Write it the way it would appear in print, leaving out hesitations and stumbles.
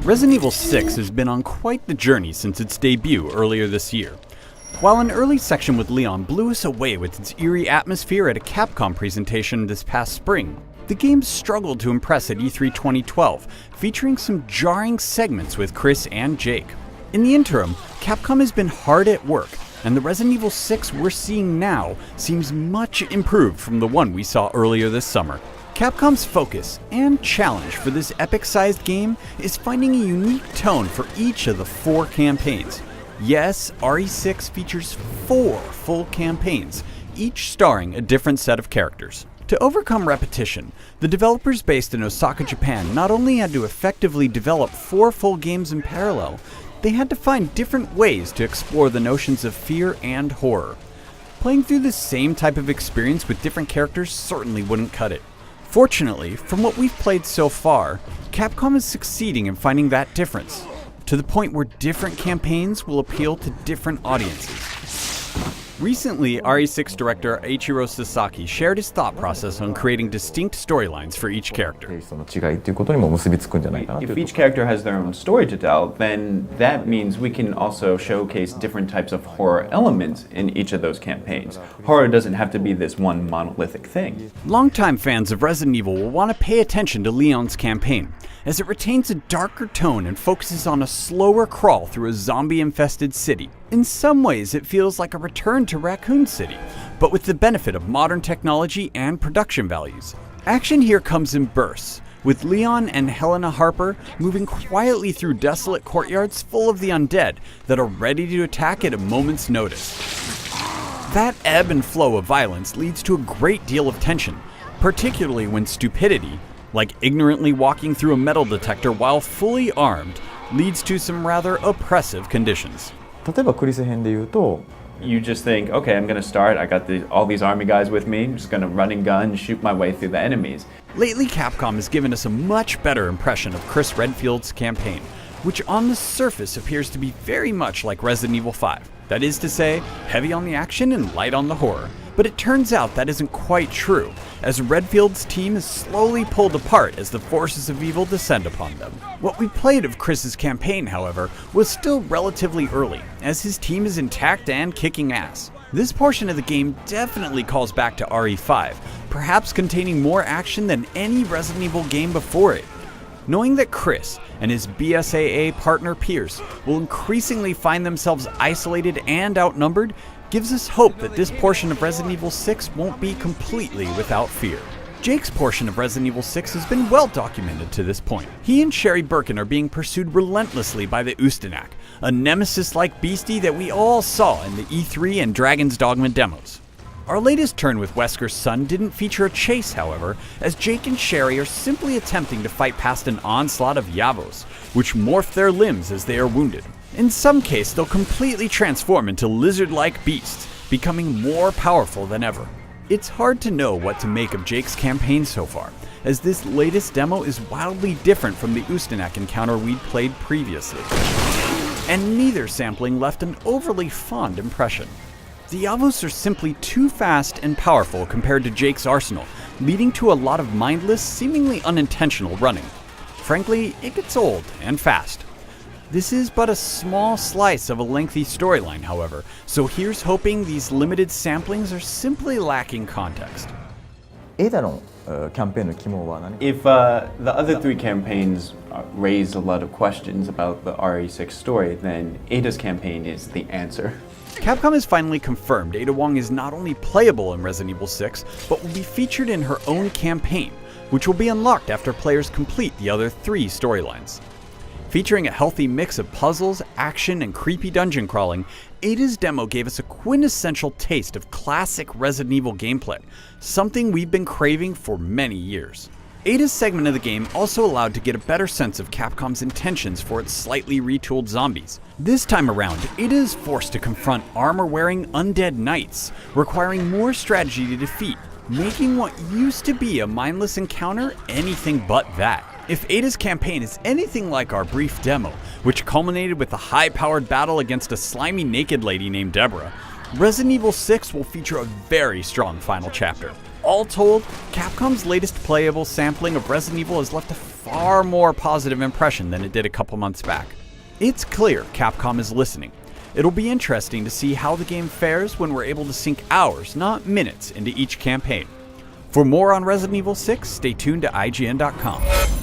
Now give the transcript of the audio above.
Resident Evil 6 has been on quite the journey since its debut earlier this year. While an early section with Leon blew us away with its eerie atmosphere at a Capcom presentation this past spring, the game struggled to impress at E3 2012, featuring some jarring segments with Chris and Jake. In the interim, Capcom has been hard at work, and the Resident Evil 6 we're seeing now seems much improved from the one we saw earlier this summer. Capcom's focus and challenge for this epic-sized game is finding a unique tone for each of the 4 campaigns. Yes, RE6 features 4 full campaigns, each starring a different set of characters. To overcome repetition, the developers based in Osaka, Japan not only had to effectively develop 4 full games in parallel, they had to find different ways to explore the notions of fear and horror. Playing through the same type of experience with different characters certainly wouldn't cut it. Fortunately, from what we've played so far, Capcom is succeeding in finding that difference, to the point where different campaigns will appeal to different audiences. Recently, RE6 director Eiichiro Sasaki shared his thought process on creating distinct storylines for each character. If each character has their own story to tell, then that means we can also showcase different types of horror elements in each of those campaigns. Horror doesn't have to be this one monolithic thing. Longtime fans of Resident Evil will want to pay attention to Leon's campaign, as it retains a darker tone and focuses on a slower crawl through a zombie-infested city. In some ways, it feels like a return to Raccoon City, but with the benefit of modern technology and production values. Action here comes in bursts, with Leon and Helena Harper moving quietly through desolate courtyards full of the undead that are ready to attack at a moment's notice. That ebb and flow of violence leads to a great deal of tension, particularly when stupidity, like ignorantly walking through a metal detector while fully armed, leads to some rather oppressive conditions. You just think, okay, I'm gonna start, I got all these army guys with me, I'm just gonna run and gun, shoot my way through the enemies. Lately, Capcom has given us a much better impression of Chris Redfield's campaign, which on the surface appears to be very much like Resident Evil 5. That is to say, heavy on the action and light on the horror. But it turns out that isn't quite true, as Redfield's team is slowly pulled apart as the forces of evil descend upon them. What we played of Chris's campaign, however, was still relatively early, as his team is intact and kicking ass. This portion of the game definitely calls back to RE5, perhaps containing more action than any Resident Evil game before it. Knowing that Chris and his BSAA partner Pierce will increasingly find themselves isolated and outnumbered gives us hope that this portion of Resident Evil 6 won't be completely without fear. Jake's portion of Resident Evil 6 has been well documented to this point. He and Sherry Birkin are being pursued relentlessly by the Ustanak, a nemesis-like beastie that we all saw in the E3 and Dragon's Dogma demos. Our latest turn with Wesker's son didn't feature a chase, however, as Jake and Sherry are simply attempting to fight past an onslaught of Yavos, which morph their limbs as they are wounded. In some case, they'll completely transform into lizard-like beasts, becoming more powerful than ever. It's hard to know what to make of Jake's campaign so far, as this latest demo is wildly different from the Ustanak encounter we'd played previously. And neither sampling left an overly fond impression. The Yavos are simply too fast and powerful compared to Jake's arsenal, leading to a lot of mindless, seemingly unintentional running. Frankly, it gets old and fast. This is but a small slice of a lengthy storyline, however, so here's hoping these limited samplings are simply lacking context. If the other 3 campaigns raised a lot of questions about the RE6 story, then Ada's campaign is the answer. Capcom has finally confirmed Ada Wong is not only playable in Resident Evil 6, but will be featured in her own campaign, which will be unlocked after players complete the other 3 storylines. Featuring a healthy mix of puzzles, action, and creepy dungeon crawling, Ada's demo gave us a quintessential taste of classic Resident Evil gameplay, something we've been craving for many years. Ada's segment of the game also allowed to get a better sense of Capcom's intentions for its slightly retooled zombies. This time around, Ada is forced to confront armor-wearing undead knights, requiring more strategy to defeat, making what used to be a mindless encounter anything but that. If Ada's campaign is anything like our brief demo, which culminated with a high-powered battle against a slimy naked lady named Deborah, Resident Evil 6 will feature a very strong final chapter. All told, Capcom's latest playable sampling of Resident Evil has left a far more positive impression than it did a couple months back. It's clear Capcom is listening. It'll be interesting to see how the game fares when we're able to sink hours, not minutes, into each campaign. For more on Resident Evil 6, stay tuned to IGN.com.